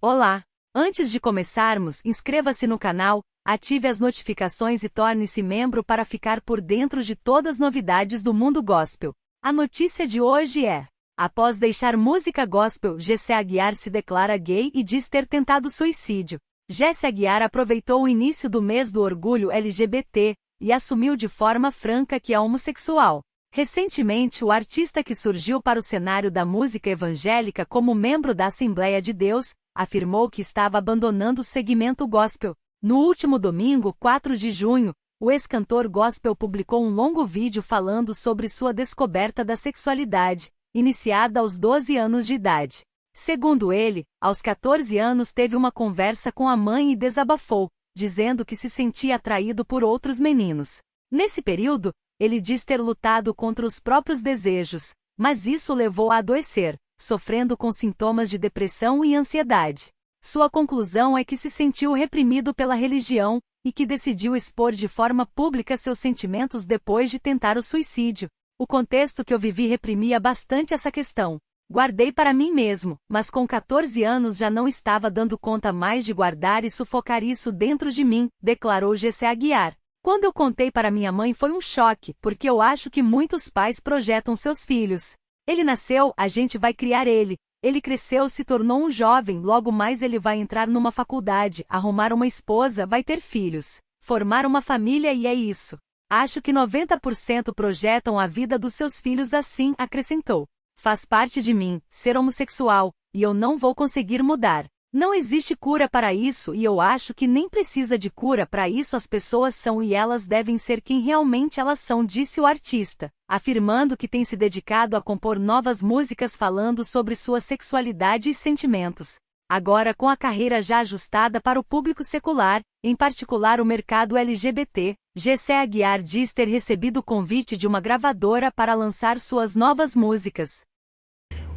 Olá! Antes de começarmos, inscreva-se no canal, ative as notificações e torne-se membro para ficar por dentro de todas as novidades do mundo gospel. A notícia de hoje é: após deixar música gospel, Jessé Aguiar se declara gay e diz ter tentado suicídio. Jessé Aguiar aproveitou o início do mês do orgulho LGBT e assumiu de forma franca que é homossexual. Recentemente, o artista, que surgiu para o cenário da música evangélica como membro da Assembleia de Deus, afirmou que estava abandonando o segmento gospel. No último domingo, 4 de junho, o ex-cantor gospel publicou um longo vídeo falando sobre sua descoberta da sexualidade, iniciada aos 12 anos de idade. Segundo ele, aos 14 anos teve uma conversa com a mãe e desabafou, dizendo que se sentia atraído por outros meninos. Nesse período, ele diz ter lutado contra os próprios desejos, mas isso o levou a adoecer, sofrendo com sintomas de depressão e ansiedade. Sua conclusão é que se sentiu reprimido pela religião e que decidiu expor de forma pública seus sentimentos depois de tentar o suicídio. O contexto que eu vivi reprimia bastante essa questão. Guardei para mim mesmo, mas com 14 anos já não estava dando conta mais de guardar e sufocar isso dentro de mim, declarou Jessé Aguiar. Quando eu contei para minha mãe foi um choque, porque eu acho que muitos pais projetam seus filhos. Ele nasceu, a gente vai criar ele. Ele cresceu, se tornou um jovem, logo mais ele vai entrar numa faculdade, arrumar uma esposa, vai ter filhos, formar uma família e é isso. Acho que 90% projetam a vida dos seus filhos assim, acrescentou. Faz parte de mim, ser homossexual, e eu não vou conseguir mudar. Não existe cura para isso e eu acho que nem precisa de cura para isso, as pessoas são e elas devem ser quem realmente elas são, disse o artista, afirmando que tem se dedicado a compor novas músicas falando sobre sua sexualidade e sentimentos. Agora, com a carreira já ajustada para o público secular, em particular o mercado LGBT, Jessé Aguiar diz ter recebido o convite de uma gravadora para lançar suas novas músicas.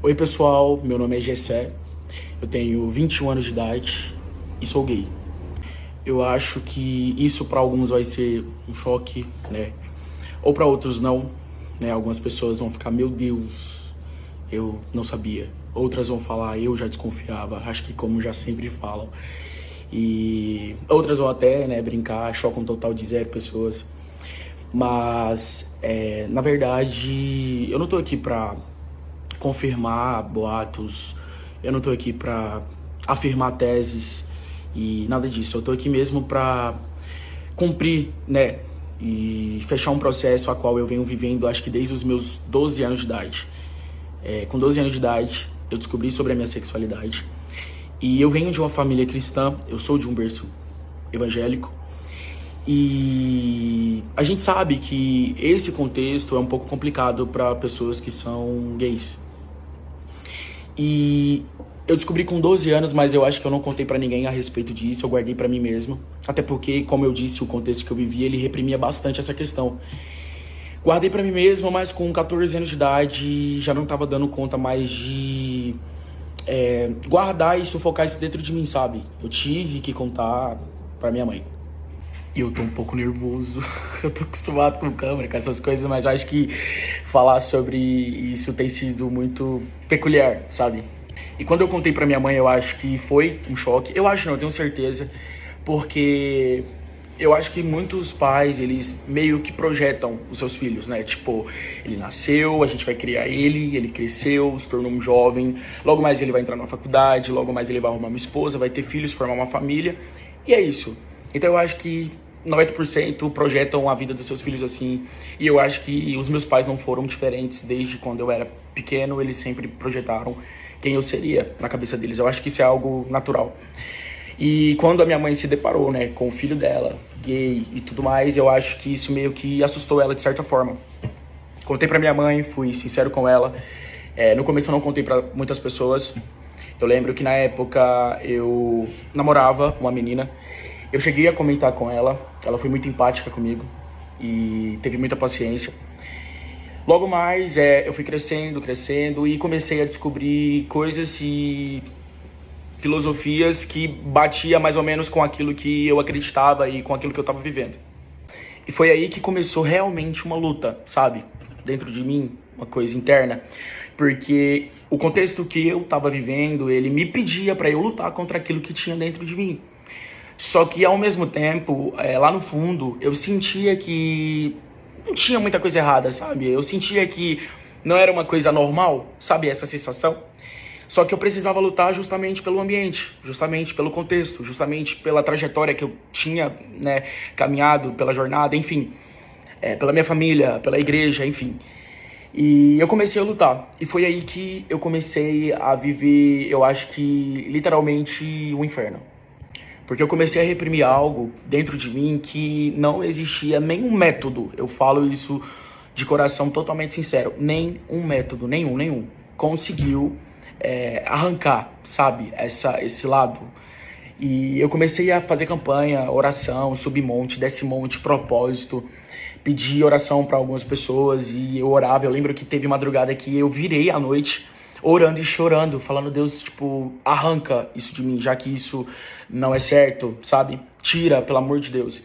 Oi pessoal, meu nome é Jessé. Eu tenho 21 anos de idade e sou gay. Eu acho que isso para alguns vai ser um choque, né? Ou para outros não, né? Algumas pessoas vão ficar, meu Deus, eu não sabia. Outras vão falar, eu já desconfiava, acho que como já sempre falam. E outras vão até, né, brincar, choque um total de 0 pessoas. Mas, na verdade, eu não tô aqui pra confirmar boatos. Eu não tô aqui pra afirmar teses e nada disso. Eu tô aqui mesmo pra cumprir, né, e fechar um processo a qual eu venho vivendo, acho que desde os meus 12 anos de idade. Com 12 anos de idade, eu descobri sobre a minha sexualidade. E eu venho de uma família cristã, eu sou de um berço evangélico. E a gente sabe que esse contexto é um pouco complicado para pessoas que são gays. E eu descobri com 12 anos, mas eu acho que eu não contei pra ninguém a respeito disso, eu guardei pra mim mesmo. Até porque, como eu disse, o contexto que eu vivia, ele reprimia bastante essa questão. Guardei pra mim mesmo, mas com 14 anos de idade já não tava dando conta mais de guardar e sufocar isso dentro de mim, sabe? Eu tive que contar pra minha mãe. E eu tô um pouco nervoso, eu tô acostumado com câmera, com essas coisas, mas eu acho que falar sobre isso tem sido muito peculiar, sabe? E quando eu contei pra minha mãe, eu acho que foi um choque. Eu acho não, eu tenho certeza, porque eu acho que muitos pais, eles meio que projetam os seus filhos, né? Tipo, ele nasceu, a gente vai criar ele cresceu, se tornou um jovem, logo mais ele vai entrar na faculdade, logo mais ele vai arrumar uma esposa, vai ter filhos, formar uma família, e é isso. Então eu acho que 90% projetam a vida dos seus filhos assim, e eu acho que os meus pais não foram diferentes desde quando eu era pequeno, eles sempre projetaram quem eu seria na cabeça deles. Eu acho que isso é algo natural. E quando a minha mãe se deparou, né, com o filho dela, gay e tudo mais, eu acho que isso meio que assustou ela de certa forma. Contei pra minha mãe, fui sincero com ela. No começo eu não contei pra muitas pessoas. Eu lembro que na época eu namorava uma menina. Eu cheguei a comentar com ela, ela foi muito empática comigo e teve muita paciência. Logo mais, eu fui crescendo e comecei a descobrir coisas e filosofias que batia mais ou menos com aquilo que eu acreditava e com aquilo que eu estava vivendo. E foi aí que começou realmente uma luta, sabe? Dentro de mim, uma coisa interna. porque o contexto que eu estava vivendo, ele me pedia para eu lutar contra aquilo que tinha dentro de mim. Só que ao mesmo tempo, lá no fundo, eu sentia que não tinha muita coisa errada, sabe? Eu sentia que não era uma coisa normal, sabe? Essa sensação. Só que eu precisava lutar justamente pelo ambiente, justamente pelo contexto, justamente pela trajetória que eu tinha, né, caminhado, pela jornada, enfim, pela minha família, pela igreja, enfim. E eu comecei a lutar. E foi aí que eu comecei a viver, eu acho que literalmente o inferno. Porque eu comecei a reprimir algo dentro de mim que não existia nenhum método. Eu falo isso de coração totalmente sincero. Nem um método, nenhum, conseguiu arrancar, sabe, esse lado. E eu comecei a fazer campanha, oração, subir monte, desce monte, propósito. Pedi oração para algumas pessoas e eu orava. Eu lembro que teve madrugada que eu virei à noite orando e chorando, falando: Deus, tipo, arranca isso de mim, já que isso não é certo, sabe? Tira, pelo amor de Deus.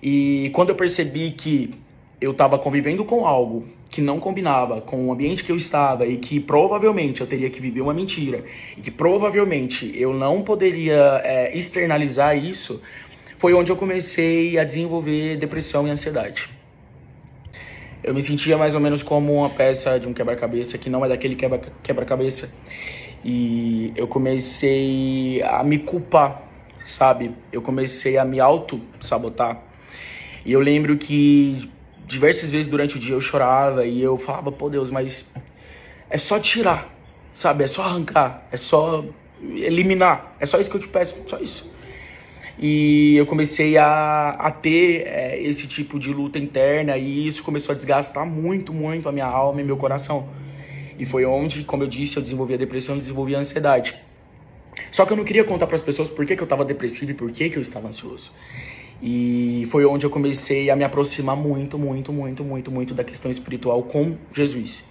E quando eu percebi que eu estava convivendo com algo que não combinava com o ambiente que eu estava e que provavelmente eu teria que viver uma mentira e que provavelmente eu não poderia externalizar isso, foi onde eu comecei a desenvolver depressão e ansiedade. Eu me sentia mais ou menos como uma peça de um quebra-cabeça que não é daquele quebra-cabeça. E eu comecei a me culpar, sabe? Eu comecei a me auto-sabotar. E eu lembro que diversas vezes durante o dia eu chorava e eu falava: pô, Deus, mas é só tirar, sabe? É só arrancar, é só eliminar. É só isso que eu te peço, só isso. E eu comecei a ter esse tipo de luta interna e isso começou a desgastar muito a minha alma e meu coração. E foi onde, como eu disse, eu desenvolvi a depressão, desenvolvi a ansiedade. Só que eu não queria contar para as pessoas por que eu estava depressivo e por que eu estava ansioso. E foi onde eu comecei a me aproximar muito da questão espiritual com Jesus.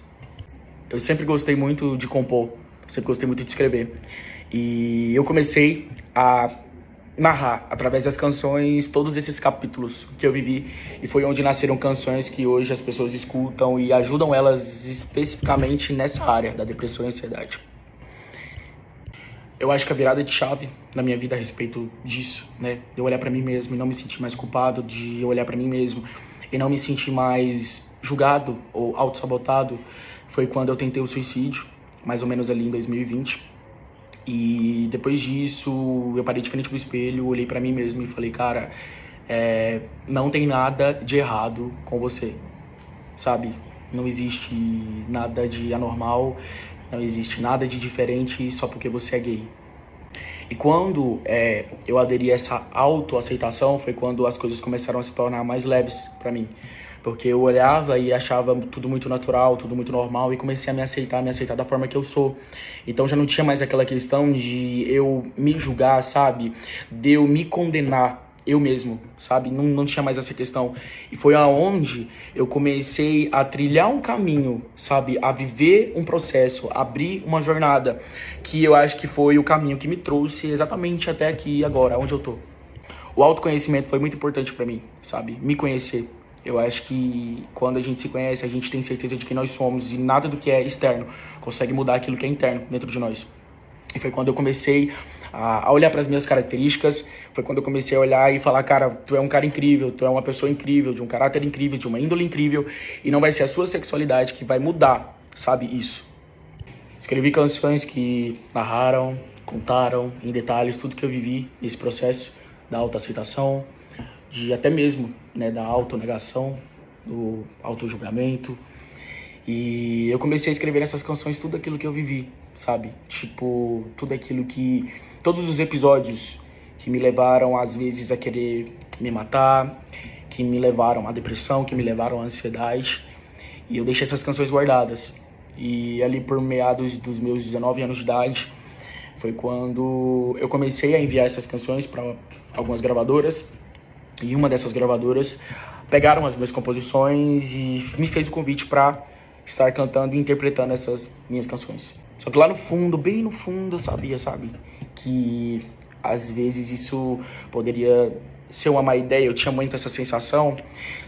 Eu sempre gostei muito de compor, sempre gostei muito de escrever. E eu comecei a narrar, através das canções, todos esses capítulos que eu vivi. E foi onde nasceram canções que hoje as pessoas escutam e ajudam elas especificamente nessa área da depressão e ansiedade. Eu acho que a virada de chave na minha vida a respeito disso, né, de eu olhar pra mim mesmo e não me sentir mais culpado, de eu olhar pra mim mesmo e não me sentir mais julgado ou autossabotado, foi quando eu tentei o suicídio, mais ou menos ali em 2020. E depois disso, eu parei de frente pro espelho, olhei pra mim mesmo e falei: cara, não tem nada de errado com você, sabe? Não existe nada de anormal, não existe nada de diferente só porque você é gay. E quando eu aderi a essa autoaceitação, foi quando as coisas começaram a se tornar mais leves pra mim. Porque eu olhava e achava tudo muito natural, tudo muito normal, e comecei a me aceitar da forma que eu sou. Então já não tinha mais aquela questão de eu me julgar, sabe? De eu me condenar eu mesmo, sabe? Não tinha mais essa questão. E foi aonde eu comecei a trilhar um caminho, sabe? A viver um processo, abrir uma jornada, que eu acho que foi o caminho que me trouxe exatamente até aqui agora, onde eu tô. O autoconhecimento foi muito importante pra mim, sabe? Me conhecer. Eu acho que quando a gente se conhece, a gente tem certeza de quem nós somos e nada do que é externo consegue mudar aquilo que é interno dentro de nós. E foi quando eu comecei a olhar para as minhas características, foi quando eu comecei a olhar e falar: cara, tu é um cara incrível, tu é uma pessoa incrível, de um caráter incrível, de uma índole incrível, e não vai ser a sua sexualidade que vai mudar, sabe, isso. Escrevi canções que narraram, contaram em detalhes tudo que eu vivi nesse processo da autoaceitação, de até mesmo, né, da autonegação, do autojulgamento. E eu comecei a escrever nessas canções tudo aquilo que eu vivi, sabe? Tipo, tudo aquilo que... todos os episódios que me levaram, às vezes, a querer me matar, que me levaram à depressão, que me levaram à ansiedade. E eu deixei essas canções guardadas. E ali por meados dos meus 19 anos de idade, foi quando eu comecei a enviar essas canções para algumas gravadoras. E uma dessas gravadoras pegaram as minhas composições e me fez o convite para estar cantando e interpretando essas minhas canções. Só que lá no fundo, bem no fundo, eu sabia, sabe? Que às vezes isso poderia ser uma má ideia, eu tinha muito essa sensação,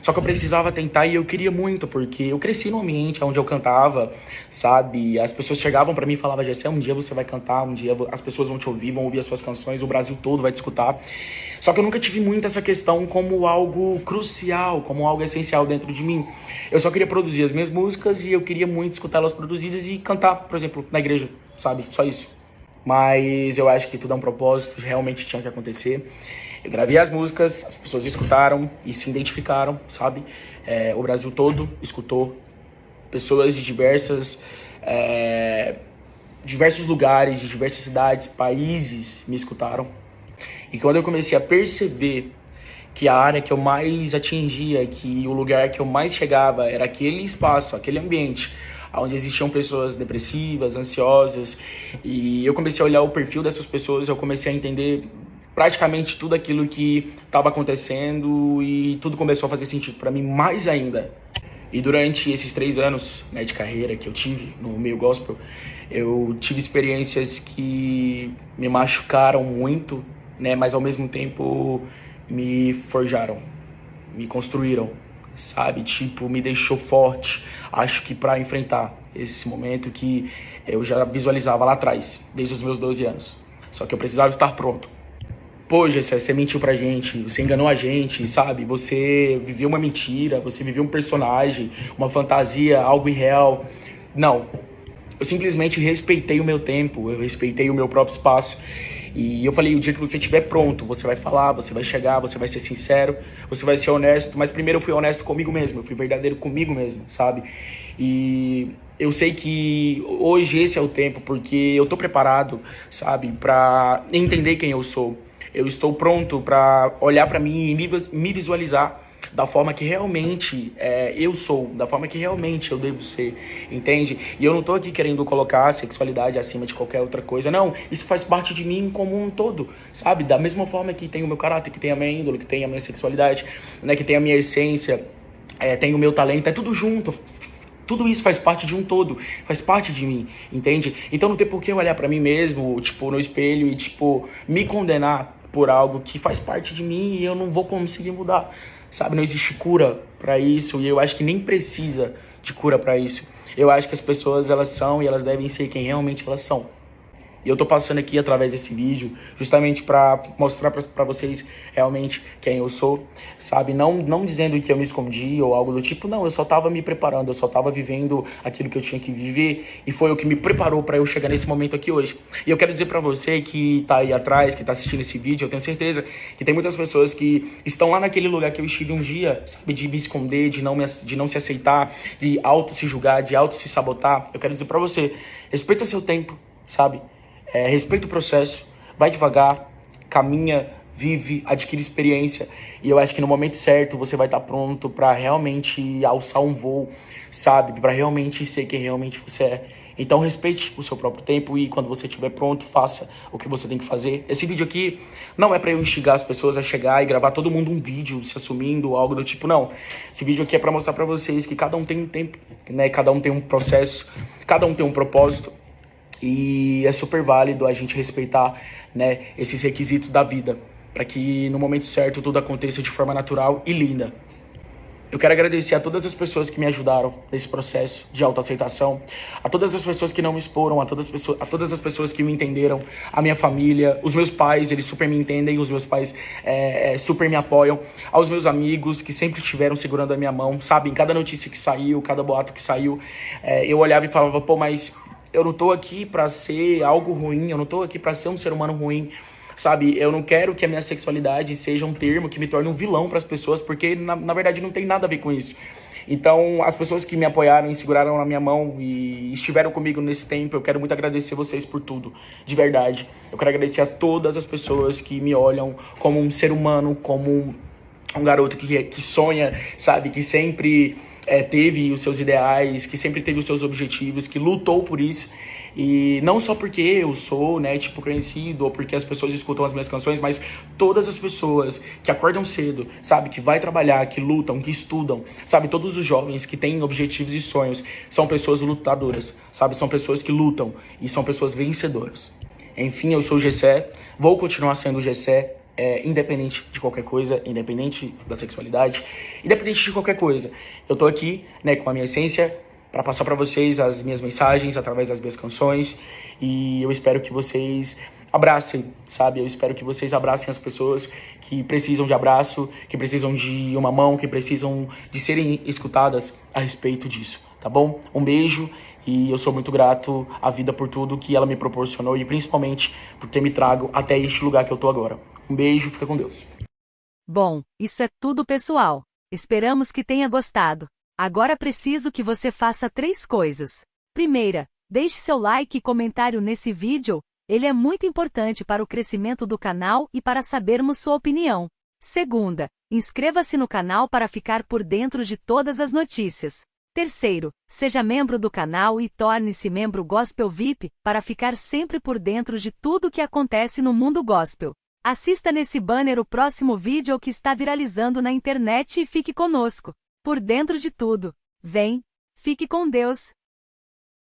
só que eu precisava tentar e eu queria muito, porque eu cresci num ambiente onde eu cantava, sabe? As pessoas chegavam pra mim e falavam, Gessé, um dia você vai cantar, um dia as pessoas vão te ouvir, vão ouvir as suas canções, o Brasil todo vai te escutar. Só que eu nunca tive muito essa questão como algo crucial, como algo essencial dentro de mim. Eu só queria produzir as minhas músicas e eu queria muito escutá-las produzidas e cantar, por exemplo, na igreja, sabe? Só isso. Mas eu acho que tudo é um propósito, realmente tinha que acontecer. Eu gravei as músicas, as pessoas escutaram e se identificaram, sabe? O Brasil todo escutou. Pessoas de diversos lugares, de diversas cidades, países me escutaram. E quando eu comecei a perceber que a área que eu mais atingia, que o lugar que eu mais chegava era aquele espaço, aquele ambiente onde existiam pessoas depressivas, ansiosas, e eu comecei a olhar o perfil dessas pessoas, eu comecei a entender praticamente tudo aquilo que estava acontecendo e tudo começou a fazer sentido para mim mais ainda. E durante esses 3 anos, né, de carreira que eu tive no meio gospel, eu tive experiências que me machucaram muito, né, mas ao mesmo tempo me forjaram, me construíram, sabe? Tipo, me deixou forte. Acho que para enfrentar esse momento que eu já visualizava lá atrás, desde os meus 12 anos. Só que eu precisava estar pronto. Pô, Gessé, você mentiu pra gente, você enganou a gente, sabe? Você viveu uma mentira, você viveu um personagem, uma fantasia, algo irreal. Não. Eu simplesmente respeitei o meu tempo, eu respeitei o meu próprio espaço. E eu falei, o dia que você estiver pronto, você vai falar, você vai chegar, você vai ser sincero, você vai ser honesto. Mas primeiro eu fui honesto comigo mesmo, eu fui verdadeiro comigo mesmo, sabe? E eu sei que hoje esse é o tempo, porque eu tô preparado, sabe, pra entender quem eu sou. Eu estou pronto pra olhar pra mim e me visualizar da forma que realmente eu sou, da forma que realmente eu devo ser, entende? E eu não tô aqui querendo colocar a sexualidade acima de qualquer outra coisa, não. Isso faz parte de mim como um todo, sabe? Da mesma forma que tem o meu caráter, que tem a minha índole, que tem a minha sexualidade, né? Que tem a minha essência, tem o meu talento, é tudo junto. Tudo isso faz parte de um todo, faz parte de mim, entende? Então não tem por que eu olhar pra mim mesmo, tipo, no espelho e, tipo, me condenar por algo que faz parte de mim e eu não vou conseguir mudar, sabe? Não existe cura pra isso e eu acho que nem precisa de cura pra isso. Eu acho que as pessoas, elas são e elas devem ser quem realmente elas são. E eu tô passando aqui através desse vídeo justamente pra mostrar pra vocês realmente quem eu sou, sabe? Não dizendo que eu me escondi ou algo do tipo, não. Eu só tava me preparando, eu só tava vivendo aquilo que eu tinha que viver e foi o que me preparou pra eu chegar nesse momento aqui hoje. E eu quero dizer pra você que tá aí atrás, que tá assistindo esse vídeo, eu tenho certeza que tem muitas pessoas que estão lá naquele lugar que eu estive um dia, sabe? De me esconder, de não se aceitar, de auto se julgar, de auto se sabotar. Eu quero dizer pra você, respeita o seu tempo, sabe? Respeita o processo, vai devagar, caminha, vive, adquire experiência. E eu acho que no momento certo você vai estar pronto para realmente alçar um voo, sabe? Para realmente ser quem realmente você é. Então respeite o seu próprio tempo e quando você estiver pronto, faça o que você tem que fazer. Esse vídeo aqui não é para eu instigar as pessoas a chegar e gravar todo mundo um vídeo se assumindo, algo do tipo, não. Esse vídeo aqui é para mostrar para vocês que cada um tem um tempo, né? Cada um tem um processo, cada um tem um propósito. E é super válido a gente respeitar, né, esses requisitos da vida, para que no momento certo tudo aconteça de forma natural e linda. Eu quero agradecer a todas as pessoas que me ajudaram nesse processo de autoaceitação, a todas as pessoas que não me exporam, a todas as pessoas que me entenderam, a minha família, os meus pais, eles super me entendem, os meus pais super me apoiam, aos meus amigos que sempre estiveram segurando a minha mão, sabe, em cada notícia que saiu, cada boato que saiu, eu olhava e falava, pô, mas eu não tô aqui pra ser algo ruim, eu não tô aqui pra ser um ser humano ruim, sabe? Eu não quero que a minha sexualidade seja um termo que me torne um vilão pras pessoas, porque na verdade não tem nada a ver com isso. Então, as pessoas que me apoiaram e seguraram na minha mão e estiveram comigo nesse tempo, eu quero muito agradecer vocês por tudo, de verdade. Eu quero agradecer a todas as pessoas que me olham como um ser humano, como um garoto que sonha, sabe? Que sempre teve os seus ideais, que sempre teve os seus objetivos, que lutou por isso. E não só porque eu sou, né, tipo, conhecido, ou porque as pessoas escutam as minhas canções, mas todas as pessoas que acordam cedo, sabe, que vai trabalhar, que lutam, que estudam, sabe, todos os jovens que têm objetivos e sonhos, são pessoas lutadoras, sabe, são pessoas que lutam e são pessoas vencedoras. Enfim, eu sou o Gessé, vou continuar sendo o Gessé, independente de qualquer coisa, independente da sexualidade, independente de qualquer coisa. Eu tô aqui, né, com a minha essência para passar para vocês as minhas mensagens através das minhas canções, e eu espero que vocês abracem, sabe? Eu espero que vocês abracem as pessoas que precisam de abraço, que precisam de uma mão, que precisam de serem escutadas a respeito disso, tá bom? Um beijo, e eu sou muito grato à vida por tudo que ela me proporcionou e principalmente por ter me trago até este lugar que eu tô agora. Um beijo, fica com Deus. Bom, isso é tudo, pessoal. Esperamos que tenha gostado. Agora preciso que você faça 3 coisas. Primeira, deixe seu like e comentário nesse vídeo. Ele é muito importante para o crescimento do canal e para sabermos sua opinião. Segunda, inscreva-se no canal para ficar por dentro de todas as notícias. Terceiro, seja membro do canal e torne-se membro Gospel VIP para ficar sempre por dentro de tudo o que acontece no mundo gospel. Assista nesse banner o próximo vídeo que está viralizando na internet e fique conosco, por dentro de tudo. Vem, fique com Deus.